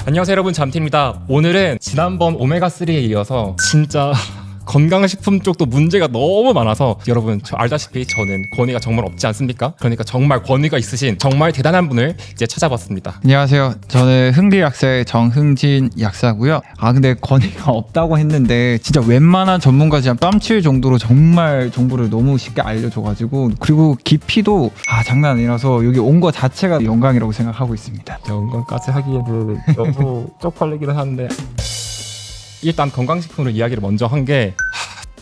안녕하세요 여러분, 잠티입니다. 오늘은 지난번 오메가3에 이어서 진짜 건강식품 쪽도 문제가 너무 많아서 여러분 알다시피 저는 권위가 정말 없지 않습니까? 그러니까 정말 권위가 있으신 정말 대단한 분을 이제 찾아봤습니다. 안녕하세요. 저는 흥리약사의 정흥진 약사고요. 근데 권위가 없다고 했는데 진짜 웬만한 전문가지 한 뺨칠 정도로 정말 정보를 너무 쉽게 알려줘가지고, 그리고 깊이도 장난 아니라서 여기 온 거 자체가 영광이라고 생각하고 있습니다. 영광까지 하기에는 너무 쪽팔리기는 한데 일단 건강식품으로 이야기를 먼저 한 게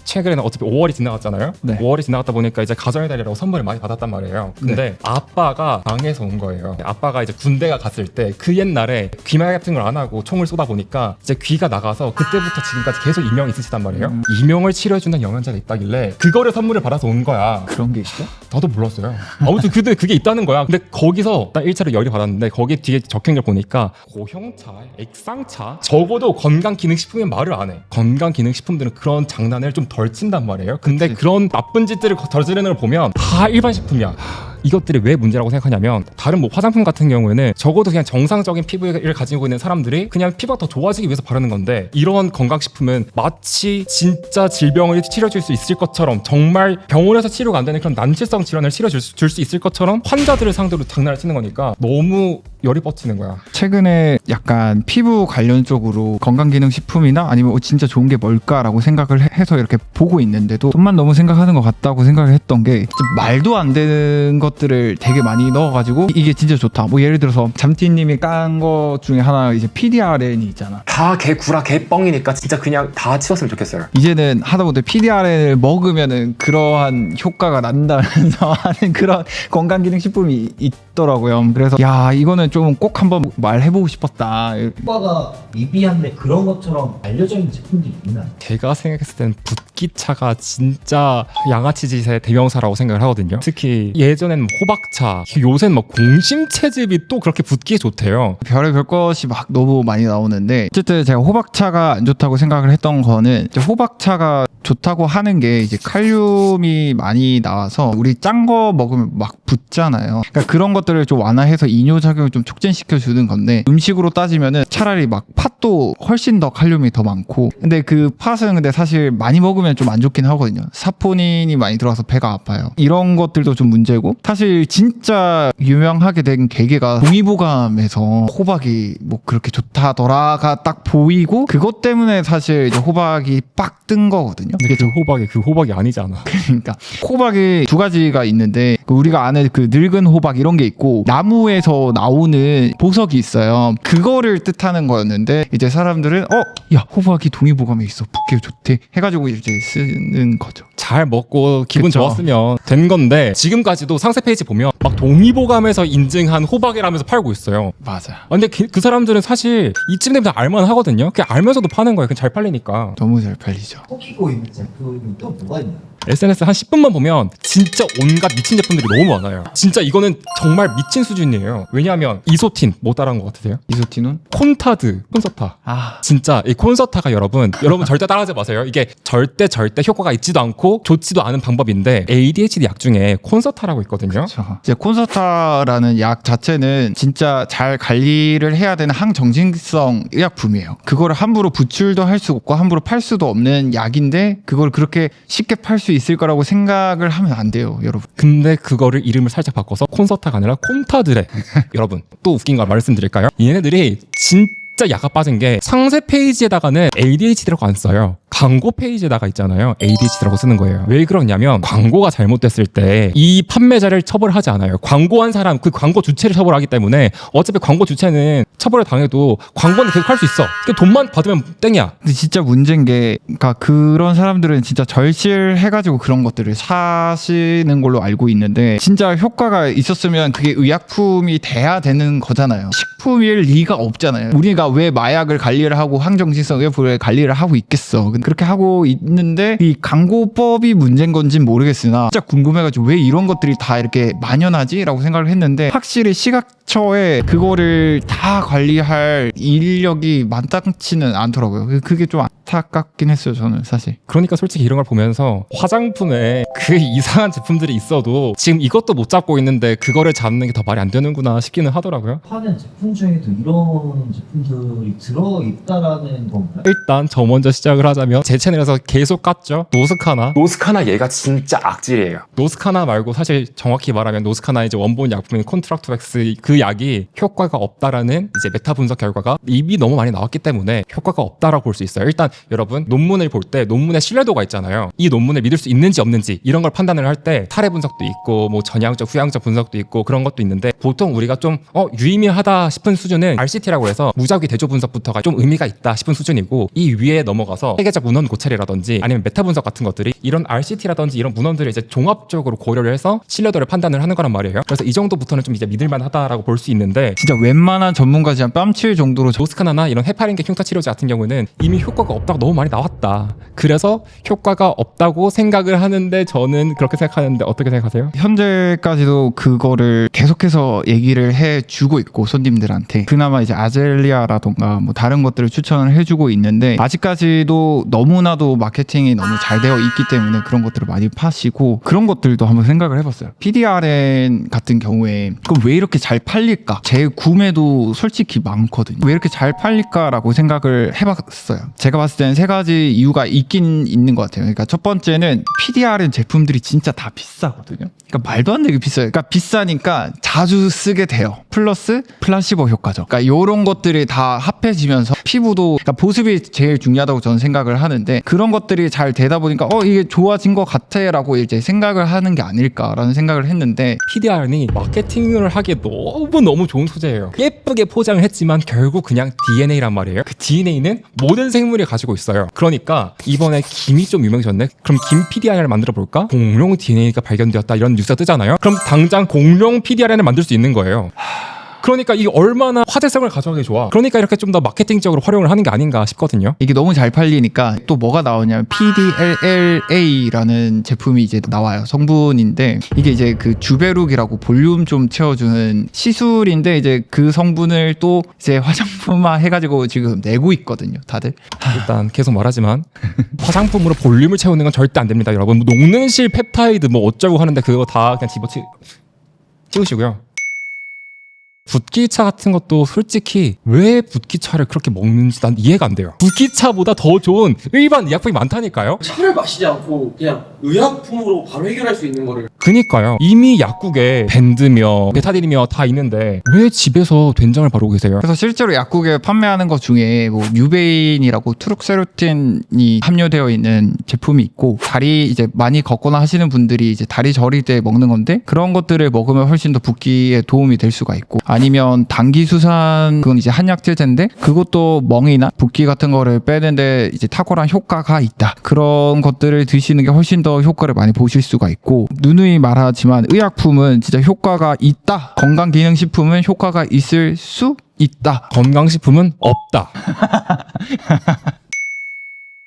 최근에는 어차피 5월이 지나갔잖아요. 네. 5월이 지나갔다 보니까 이제 가정의 달이라고 선물을 많이 받았단 말이에요. 근데 아빠가 방에서 온 거예요. 아빠가 이제 군대가 갔을 때 그 옛날에 귀말 같은 걸 안 하고 총을 쏘다 보니까 이제 귀가 나가서 그때부터 지금까지 계속 이명이 있으시단 말이에요. 이명을 치료해주는 영양제가 있다길래 그거를 선물을 받아서 온 거야. 그런 게 있어? 나도 몰랐어요. 아무튼 근데 그게 있다는 거야. 근데 거기서 딱 1차로 열이 받았는데 거기 뒤에 적힌 걸 보니까 고형차, 액상차, 적어도 건강기능식품은 말을 안 해. 건강기능식품들은 그런 장난을 좀 덜 친단 말이에요. 근데 그치. 그런 나쁜 짓들을 저지르는 걸 보면 다 일반 식품이야. 이것들이 왜 문제라고 생각하냐면, 다른 뭐 화장품 같은 경우에는 적어도 그냥 정상적인 피부를 가지고 있는 사람들이 그냥 피부가 더 좋아지기 위해서 바르는 건데, 이런 건강식품은 마치 진짜 질병을 치료줄 수 있을 것처럼, 정말 병원에서 치료가 안 되는 그런 난치성 질환을 치료줄 수 있을 것처럼 환자들을 상대로 장난을 치는 거니까 너무 열이 뻗치는 거야. 최근에 약간 피부 관련 쪽으로 건강기능식품이나 아니면 진짜 좋은 게 뭘까라고 생각을 해서 이렇게 보고 있는데도 돈만 너무 생각하는 것 같다고 생각을 했던 게, 말도 안 되는 것들을 되게 많이 넣어가지고 이게 진짜 좋다. 뭐 예를 들어서 잠티님이 깐 거 중에 하나 이제 PDRN이 있잖아. 다 개구라 개뻥이니까 진짜 그냥 다 치웠으면 좋겠어요. 이제는 하다못해 PDRN을 먹으면은 그러한 효과가 난다면서 하는 그런 건강기능식품이 있더라고요. 그래서 이거는 좀 꼭 한번 말해보고 싶었다. 효과가 미비한데 그런 것처럼 알려져 있는 제품들이 있나요? 제가 생각했을 땐 붓기차가 진짜 양아치 짓의 대명사라고 생각을 하거든요. 특히 예전에는 호박차, 요새는 막 공심채즙이 또 그렇게 붓기에 좋대요. 별의별 것이 막 너무 많이 나오는데, 어쨌든 제가 호박차가 안 좋다고 생각을 했던 거는, 이제 호박차가 좋다고 하는 게 이제 칼륨이 많이 나와서 우리 짠 거 먹으면 막 붓잖아요. 그러니까 그런 것들을 좀 완화해서 이뇨작용을 좀 촉진시켜 주는 건데, 음식으로 따지면은 차라리 막 팥도 훨씬 더 칼륨이 더 많고, 근데 그 팥은 근데 사실 많이 먹으면 좀 안 좋긴 하거든요. 사포닌이 많이 들어와서 배가 아파요. 이런 것들도 좀 문제고, 사실 진짜 유명하게 된 계기가 동의보감에서 호박이 뭐 그렇게 좋다더라가 딱 보이고, 그것 때문에 사실 이제 호박이 빡 뜬 거거든요. 근데 그 호박이 아니잖아. 그러니까 호박이 두 가지가 있는데, 우리가 아는 그 늙은 호박 이런 게 있고, 나무에서 나오는 보석이 있어요. 그거를 뜻하는 거였는데, 이제 사람들은 야, 호박이 동의보감에 있어, 붓기에 좋대 해가지고 이제 쓰는 거죠. 잘 먹고 기분 그쵸. 좋았으면 된 건데, 지금까지도 상세 페이지 보면 막 동의보감에서 인증한 호박이라면서 팔고 있어요. 맞아. 근데 그 사람들은 사실 이쯤 되면 알만 하거든요. 그냥 알면서도 파는 거예요. 그냥 잘 팔리니까. 너무 잘 팔리죠. 속이고 있는 제품이 또 뭐가 있나요? SNS 한 10분만 보면 진짜 온갖 미친 제품들이 너무 많아요. 진짜 이거는 정말 미친 수준이에요. 왜냐하면 이소틴, 뭐 따라한 것 같으세요? 이소티논? 콘타드, 콘서타. 진짜 이 콘서타가 여러분 절대 따라하지 마세요. 이게 절대 효과가 있지도 않고 좋지도 않은 방법인데, ADHD 약 중에 콘서타라고 있거든요. 그렇죠. 이제 콘서타라는 약 자체는 진짜 잘 관리를 해야 되는 항정신성 의약품이에요. 그거를 함부로 부출도 할 수 없고 함부로 팔 수도 없는 약인데, 그걸 그렇게 쉽게 팔 수 있을 거라고 생각을 하면 안 돼요, 여러분. 근데 그거를 이름을 살짝 바꿔서 콘서타가 아니라 콘타드래. 여러분, 또 웃긴 거 말씀드릴까요? 얘네들이 진짜 약가 빠진 게, 상세 페이지에다가는 ADHD라고 안 써요. 광고 페이지에다가 있잖아요, ADHD라고 쓰는 거예요. 왜 그러냐면, 광고가 잘못됐을 때 이 판매자를 처벌하지 않아요. 광고한 사람, 그 광고 주체를 처벌하기 때문에 어차피 광고 주체는 처벌을 당해도 광고는 계속 할 수 있어. 돈만 받으면 땡이야. 근데 진짜 문제인 게, 그러니까 그런 사람들은 진짜 절실해가지고 그런 것들을 사시는 걸로 알고 있는데, 진짜 효과가 있었으면 그게 의약품이 돼야 되는 거잖아요. 식품일 리가 없잖아요. 우리가 왜 마약을 관리를 하고 항정신성 의약품을 관리를 하고 있겠어. 그렇게 하고 있는데 이 광고법이 문제인 건진 모르겠으나 진짜 궁금해가지고 왜 이런 것들이 다 이렇게 만연하지? 라고 생각을 했는데 확실히 시각처에 그거를 다 관리할 인력이 마땅치는 않더라고요. 그게 좀 안타깝긴 했어요, 저는 사실. 그러니까 솔직히 이런 걸 보면서 화장품에 그 이상한 제품들이 있어도 지금 이것도 못 잡고 있는데 그거를 잡는 게 더 말이 안 되는구나 싶기는 하더라고요. 파는 제품 중에도 이런 제품들이 들어있다라는 건가요? 일단 저 먼저 시작을 하자면 제 채널에서 계속 깠죠. 노스카나. 노스카나 얘가 진짜 악질이에요. 노스카나 말고 사실 정확히 말하면 노스카나 이제 원본 약품인 콘트락투엑스 그 약이 효과가 없다라는 이제 메타 분석 결과가 이미 너무 많이 나왔기 때문에 효과가 없다라고 볼 수 있어요. 일단 여러분 논문을 볼 때 논문의 신뢰도가 있잖아요. 이 논문을 믿을 수 있는지 없는지 이런 걸 판단을 할 때 사례 분석도 있고 뭐 전향적 후향적 분석도 있고 그런 것도 있는데 보통 우리가 좀 유의미하다 싶은 수준은 RCT라고 해서 무작위 대조 분석부터가 좀 의미가 있다 싶은 수준이고 이 위에 넘어가서 세계적 문헌 고찰이라든지 아니면 메타 분석 같은 것들이 이런 RCT라든지 이런 문헌들을 이제 종합적으로 고려를 해서 신뢰도를 판단을 하는 거란 말이에요. 그래서 이 정도부터는 좀 이제 믿을만하다라고 볼 수 있는데 진짜 웬만한 전문가 진짜 뺨칠 정도로 노스카나나 이런 헤파린계 흉터 치료제 같은 경우는 이미 효과가 없다고 너무 많이 나왔다. 그래서 효과가 없다고 생각을 하는데 저는 그렇게 생각하는데 어떻게 생각하세요? 현재까지도 그거를 계속해서 얘기를 해주고 있고 손님들한테 그나마 이제 아젤리아라던가 뭐 다른 것들을 추천을 해주고 있는데 아직까지도 너무나도 마케팅이 너무 잘 되어 있기 때문에 그런 것들을 많이 파시고 그런 것들도 한번 생각을 해봤어요. PDRN 같은 경우에 그럼 왜 이렇게 잘 팔릴까? 재구매도 솔직히 많거든요. 왜 이렇게 잘 팔릴까라고 생각을 해봤어요. 제가 봤을 때는 세 가지 이유가 있긴 있는 것 같아요. 그러니까 첫 번째는 PDRN 제품들이 진짜 다 비싸거든요. 그러니까 말도 안 되게 비싸요. 그러니까 비싸니까 자주 쓰게 돼요. 플러스 플라시보 효과죠. 그러니까 이런 것들이 다 합해지면서 피부도 그러니까 보습이 제일 중요하다고 저는 생각을 하는데 그런 것들이 잘 되다 보니까 이게 좋아진 것 같아라고 이제 생각을 하는 게 아닐까라는 생각을 했는데 PDRN이 마케팅을 하기에 너무 좋은 소재예요. 예쁘게 포장을 했지만 결국 그냥 DNA란 말이에요. 그 DNA는 모든 생물이 가지고 있어요. 그러니까 이번에 김이 좀 유명해졌네. 그럼 김 PDRN을 만들어 볼까? 공룡 DNA가 발견되었다 이런 뉴스가 뜨잖아요. 그럼 당장 공룡 PDRN을 만들 수 있는 거예요. 그러니까 이게 얼마나 화제성을 가져가기 좋아. 그러니까 이렇게 좀 더 마케팅적으로 활용을 하는 게 아닌가 싶거든요. 이게 너무 잘 팔리니까 또 뭐가 나오냐면 PDLLA라는 제품이 이제 나와요. 성분인데 이게 이제 그 주베룩이라고 볼륨 좀 채워주는 시술인데 이제 그 성분을 또 이제 화장품화 해가지고 지금 내고 있거든요. 다들. 일단 계속 말하지만 화장품으로 볼륨을 채우는 건 절대 안 됩니다, 여러분. 뭐 녹는실 펩타이드 뭐 어쩌고 하는데 그거 다 그냥 찍으시고요. 붓기차 같은 것도 솔직히 왜 붓기차를 그렇게 먹는지 난 이해가 안 돼요. 붓기차보다 더 좋은 일반 의약품이 많다니까요. 차를 마시지 않고 그냥 의약품으로 바로 해결할 수 있는 거를 그니까요. 이미 약국에 밴드며 베타딘이며 다 있는데 왜 집에서 된장을 바르고 계세요? 그래서 실제로 약국에 판매하는 것 중에 뭐 뉴베인이라고 트룩세루틴이 함유되어 있는 제품이 있고 다리 이제 많이 걷거나 하시는 분들이 이제 다리 저릴 때 먹는 건데 그런 것들을 먹으면 훨씬 더 붓기에 도움이 될 수가 있고 아니면 당기수산 그건 이제 한약제제인데 그것도 멍이나 붓기 같은 거를 빼는데 이제 탁월한 효과가 있다. 그런 것들을 드시는 게 훨씬 더 효과를 많이 보실 수가 있고 누누이 말하지만 의약품은 진짜 효과가 있다. 건강기능식품은 효과가 있을 수 있다. 건강식품은 없다.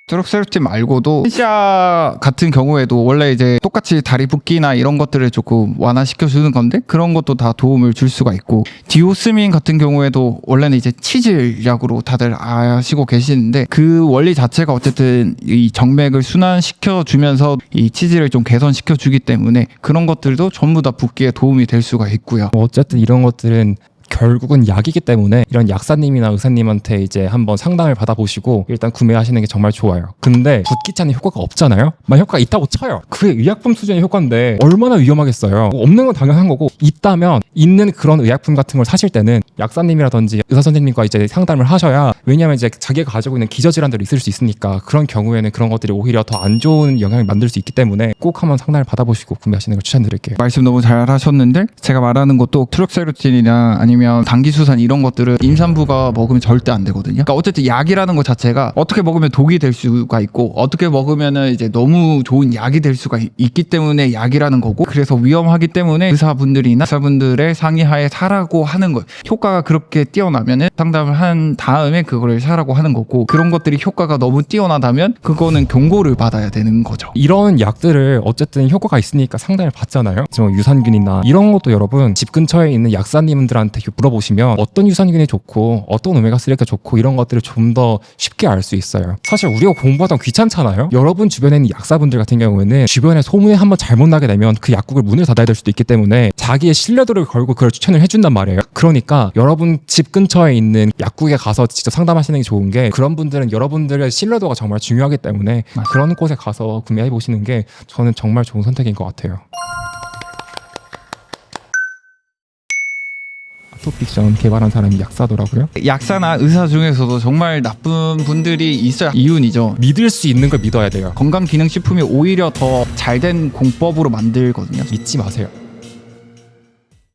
트룩세루틴 말고도 시아 같은 경우에도 원래 이제 똑같이 다리 붓기나 이런 것들을 조금 완화시켜 주는 건데 그런 것도 다 도움을 줄 수가 있고 디오스민 같은 경우에도 원래는 이제 치질약으로 다들 아시고 계시는데 그 원리 자체가 어쨌든 이 정맥을 순환시켜 주면서 이 치질을 좀 개선시켜 주기 때문에 그런 것들도 전부 다 붓기에 도움이 될 수가 있고요. 어쨌든 이런 것들은 결국은 약이기 때문에 이런 약사님이나 의사님한테 이제 한번 상담을 받아보시고 일단 구매하시는 게 정말 좋아요. 근데 붓기차는 효과가 없잖아요. 만약 효과가 있다고 쳐요. 그게 의약품 수준의 효과인데 얼마나 위험하겠어요. 없는 건 당연한 거고 있다면 있는 그런 의약품 같은 걸 사실 때는 약사님이라든지 의사 선생님과 이제 상담을 하셔야 왜냐하면 이제 자기가 가지고 있는 기저질환들이 있을 수 있으니까 그런 경우에는 그런 것들이 오히려 더 안 좋은 영향을 만들 수 있기 때문에 꼭 한번 상담을 받아보시고 구매하시는 걸 추천드릴게요. 말씀 너무 잘 하셨는데 제가 말하는 것도 트룩세루틴이나 아니면 아니면 당기수산 이런 것들은 임산부가 먹으면 절대 안 되거든요. 그러니까 어쨌든 약이라는 것 자체가 어떻게 먹으면 독이 될 수가 있고 어떻게 먹으면은 이제 너무 좋은 약이 될 수가 있기 때문에 약이라는 거고, 그래서 위험하기 때문에 의사분들의 상의하에 사라고 하는 거예요. 효과가 그렇게 뛰어나면은 상담을 한 다음에 그거를 사라고 하는 거고, 그런 것들이 효과가 너무 뛰어나다면 그거는 경고를 받아야 되는 거죠. 이런 약들을 어쨌든 효과가 있으니까 상담을 받잖아요. 저 유산균이나 이런 것도 여러분 집 근처에 있는 약사님들한테 물어보시면 어떤 유산균이 좋고 어떤 오메가3가 좋고 이런 것들을 좀 더 쉽게 알 수 있어요. 사실 우리가 공부하던 귀찮잖아요. 여러분 주변에 있는 약사분들 같은 경우에는 주변에 소문에 한번 잘못 나게 되면 그 약국을 문을 닫아야 될 수도 있기 때문에 자기의 신뢰도를 걸고 그걸 추천을 해준단 말이에요. 그러니까 여러분 집 근처에 있는 약국에 가서 직접 상담하시는 게 좋은 게, 그런 분들은 여러분들의 신뢰도가 정말 중요하기 때문에 그런 곳에 가서 구매해 보시는 게 저는 정말 좋은 선택인 것 같아요. 아토픽션 개발한 사람이 약사더라고요. 약사나 의사 중에서도 정말 나쁜 분들이 있어요. 이윤이죠. 믿을 수 있는 걸 믿어야 돼요. 건강기능식품이 오히려 더 잘된 공법으로 만들거든요. 믿지 마세요.